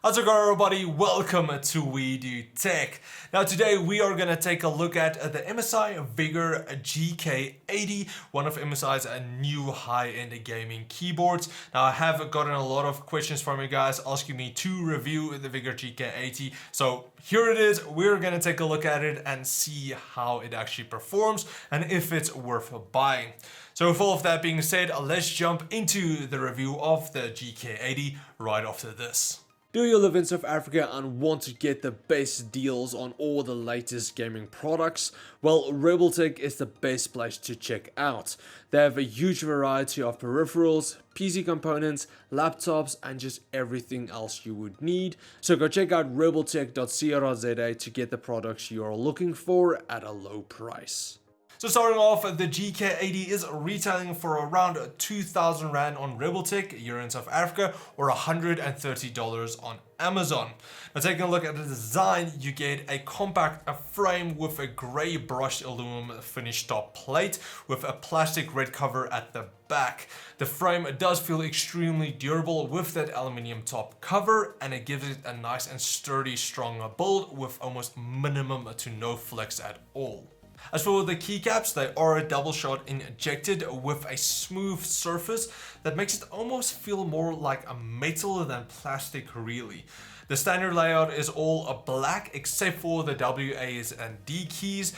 How's it going, everybody? Welcome to We Do Tech. Now today we are going to take a look at the MSI VIGOR GK80, one of MSI's new high-end gaming keyboards. Now I have gotten a lot of questions from you guys asking me to review the VIGOR GK80. So here it is. We're going to take a look at it and see how it actually performs and if it's worth buying. So with all of that being said, let's jump into the review of the GK80 right after this. Do you live in South Africa and want to get the best deals on all the latest gaming products? Well, RebelTech is the best place to check out. They have a huge variety of peripherals, PC components, laptops, and just everything else you would need. So go check out rebeltech.co.za to get the products you are looking for at a low price. So starting off, the GK80 is retailing for around 2,000 Rand on RebelTech here in South Africa, or $130 on Amazon. Now taking a look at the design, you get a compact frame with a grey brushed aluminum finished top plate with a plastic red cover at the back. The frame does feel extremely durable with that aluminium top cover, and it gives it a nice and sturdy, strong build with almost minimum to no flex at all. As for the keycaps, they are double shot injected with a smooth surface that makes it almost feel more like a metal than plastic really. The standard layout is all black except for the WAs and D keys,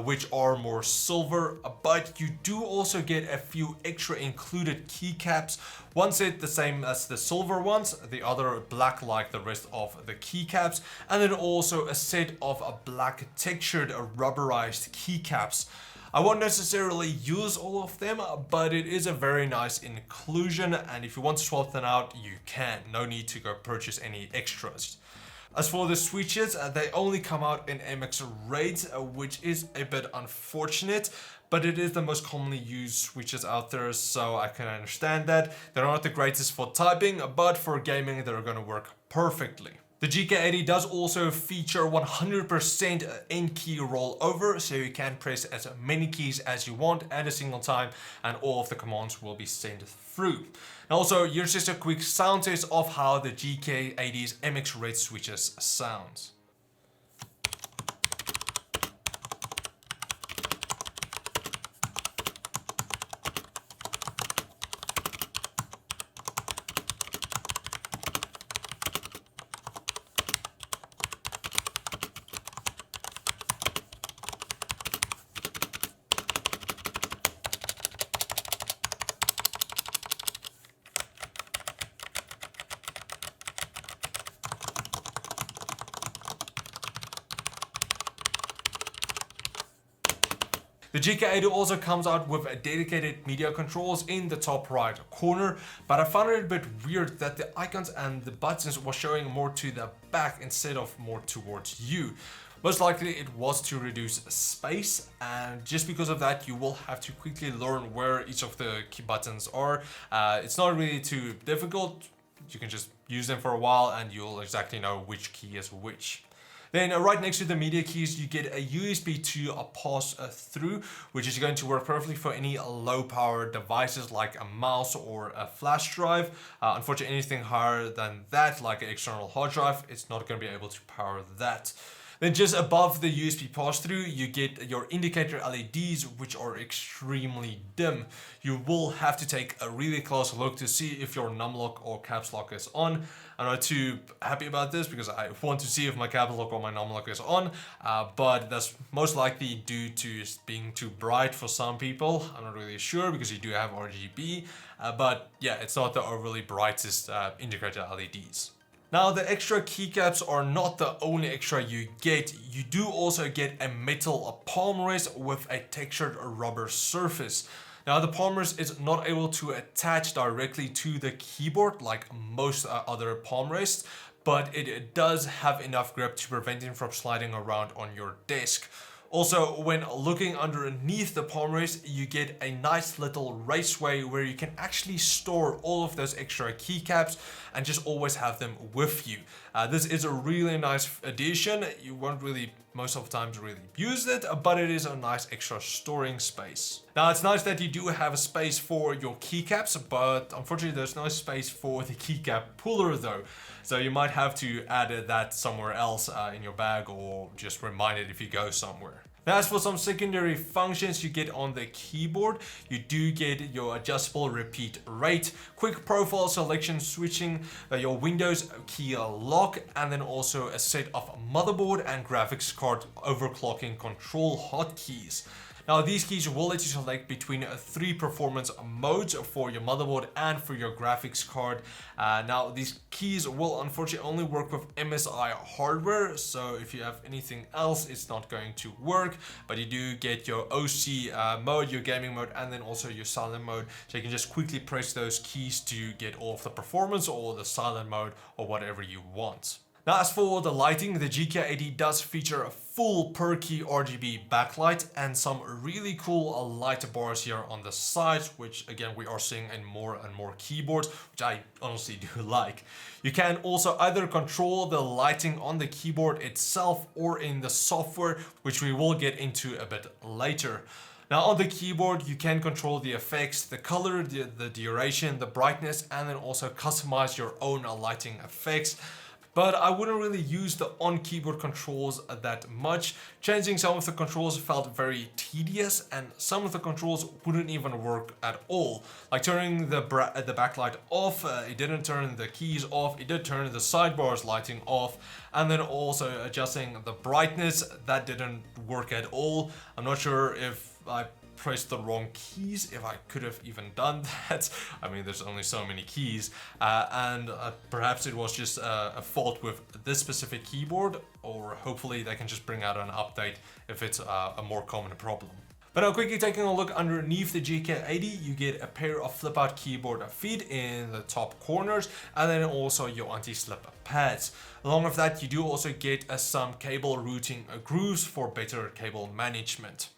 which are more silver, but you do also get a few extra included keycaps. One set the same as the silver ones, the other black like the rest of the keycaps, and then also a set of black textured rubberized keycaps. I won't necessarily use all of them, but it is a very nice inclusion, and if you want to swap them out, you can. No need to go purchase any extras. As for the switches, they only come out in MX raids, which is a bit unfortunate, but it is the most commonly used switches out there, so I can understand that. They're not the greatest for typing, but for gaming, they're going to work perfectly. The GK80 does also feature 100% end key rollover, so you can press as many keys as you want at a single time, and all of the commands will be sent through. And also, here's just a quick sound test of how the GK80's MX Raid switches sounds. The GK80 also comes out with dedicated media controls in the top right corner, but I found it a bit weird that the icons and the buttons were showing more to the back instead of more towards you. Most likely it was to reduce space, and just because of that you will have to quickly learn where each of the key buttons are. It's not really too difficult. You can just use them for a while and you'll exactly know which key is which. Then right next to the media keys, you get a USB to pass through, which is going to work perfectly for any low power devices like a mouse or a flash drive. Unfortunately, anything higher than that, like an external hard drive, it's not going to be able to power that. Then just above the USB pass-through, you get your indicator LEDs, which are extremely dim. You will have to take a really close look to see if your numlock or caps lock is on. I'm not too happy about this because I want to see if my caps lock or my numlock is on, but that's most likely due to being too bright for some people. I'm not really sure because you do have RGB, but yeah, it's not the overly brightest indicator LEDs. Now, the extra keycaps are not the only extra you get. You do also get a metal palm rest with a textured rubber surface. Now, the palm rest is not able to attach directly to the keyboard like most other palm rests, but it does have enough grip to prevent it from sliding around on your desk. Also, when looking underneath the palm rest, you get a nice little raceway where you can actually store all of those extra keycaps, and just always have them with you. This is a really nice addition. You won't really most of the times really use it, but it is a nice extra storing space. Now it's nice that you do have a space for your keycaps, but unfortunately there's no space for the keycap puller though. So you might have to add that somewhere else in your bag, or just remind it if you go somewhere. Now, as for some secondary functions you get on the keyboard, you do get your adjustable repeat rate, quick profile selection switching, your Windows key lock, and then also a set of motherboard and graphics card overclocking control hotkeys. Now these keys will let you select between 3 performance modes for your motherboard and for your graphics card. Now these keys will unfortunately only work with MSI hardware, so if you have anything else it's not going to work, but you do get your OC mode, your gaming mode, and then also your silent mode, so you can just quickly press those keys to get all of the performance or the silent mode or whatever you want. Now as for the lighting, the GK80 does feature a full per key RGB backlight and some really cool light bars here on the sides, which again we are seeing in more and more keyboards, which I honestly do like. You can also either control the lighting on the keyboard itself or in the software, which we will get into a bit later. Now on the keyboard you can control the effects, the color, the duration, the brightness, and then also customize your own lighting effects. But I wouldn't really use the on-keyboard controls that much. Changing some of the controls felt very tedious, and some of the controls wouldn't even work at all. Like turning the backlight off, it didn't turn the keys off, it did turn the sidebars lighting off, and then also adjusting the brightness, that didn't work at all. I'm not sure if I pressed the wrong keys, if I could have even done that. I mean, there's only so many keys, and perhaps it was just a fault with this specific keyboard, or hopefully they can just bring out an update if it's a more common problem. But now quickly taking a look underneath the GK80, you get a pair of flip out keyboard feet in the top corners, and then also your anti-slip pads. Along with that, you do also get some cable routing grooves for better cable management.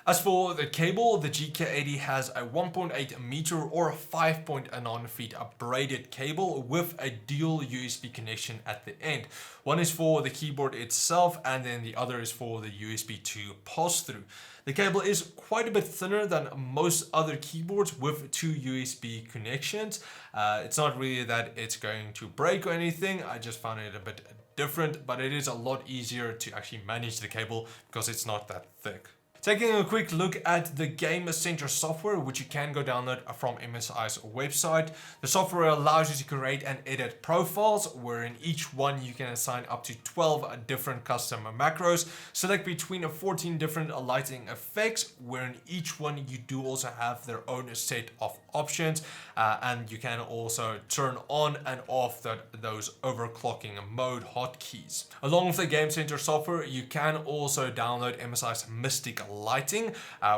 As for the cable, the GK80 has a 1.8 meter or 5.9 feet braided cable with a dual USB connection at the end. One is for the keyboard itself, and then the other is for the USB 2 pass-through. The cable is quite a bit thinner than most other keyboards with 2 USB connections. It's not really that it's going to break or anything, I just found it a bit different, but it is a lot easier to actually manage the cable because it's not that thick. Taking a quick look at the Game Center software, which you can go download from MSI's website. The software allows you to create and edit profiles, where in each one you can assign up to 12 different custom macros, select between 14 different lighting effects, where in each one you do also have their own set of options, and you can also turn on and off those overclocking mode hotkeys. Along with the Game Center software, you can also download MSI's Mystic Lighting,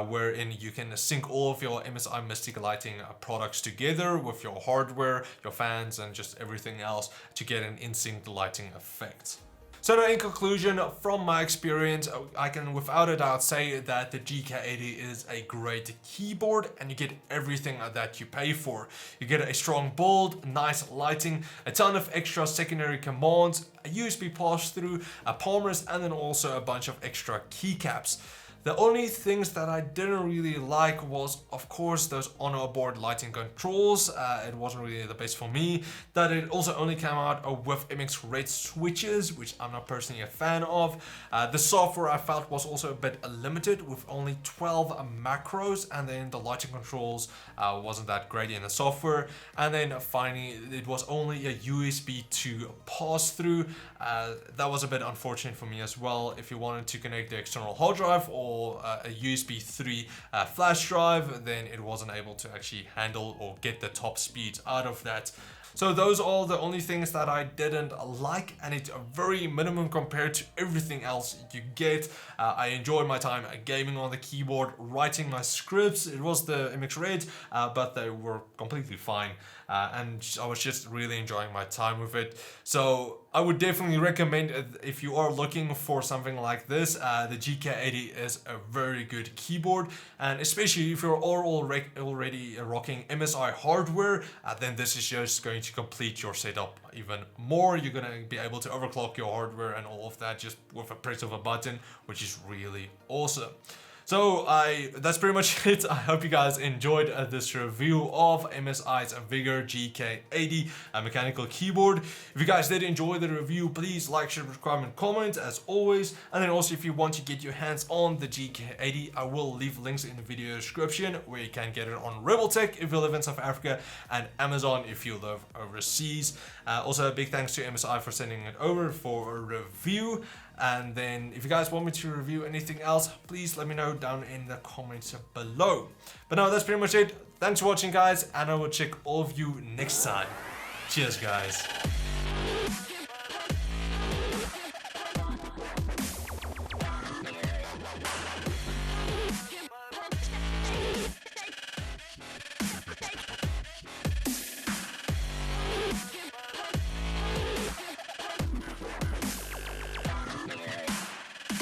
wherein you can sync all of your MSI Mystic Lighting products together with your hardware, your fans, and just everything else to get an in-sync lighting effect. So now in conclusion, from my experience, I can without a doubt say that the GK80 is a great keyboard, and you get everything that you pay for. You get a strong build, nice lighting, a ton of extra secondary commands, a USB pass-through, a palm rest, and then also a bunch of extra keycaps. The only things that I didn't really like was, of course, those on-board lighting controls. It wasn't really the best for me. That it also only came out with MX red switches, which I'm not personally a fan of. The software I felt was also a bit limited with only 12 macros, and then the lighting controls wasn't that great in the software. And then finally, it was only a USB 2 pass-through. That was a bit unfortunate for me as well. If you wanted to connect the external hard drive or a USB 3 flash drive, then it wasn't able to actually handle or get the top speeds out of that. So those are the only things that I didn't like, and it's a very minimum compared to everything else you get. I enjoyed my time gaming on the keyboard, writing my scripts. It was the MX Red, but they were completely fine. and I was just really enjoying my time with it. So I would definitely recommend if you are looking for something like this, the GK80 is a very good keyboard, and especially if you're already rocking MSI hardware, then this is just going to complete your setup even more. You're going to be able to overclock your hardware and all of that just with a press of a button, which is really awesome. So that's pretty much it. I hope you guys enjoyed this review of MSI's Vigor GK80 mechanical keyboard. If you guys did enjoy the review, please like, share, subscribe, and comment as always. And then also, if you want to get your hands on the GK80, I will leave links in the video description where you can get it on RebelTech if you live in South Africa, and Amazon if you live overseas. Also, a big thanks to MSI for sending it over for a review. And then if you guys want me to review anything else, please let me know down in the comments below. But no, that's pretty much it. Thanks for watching, guys, and I will check all of you next time. Cheers, guys.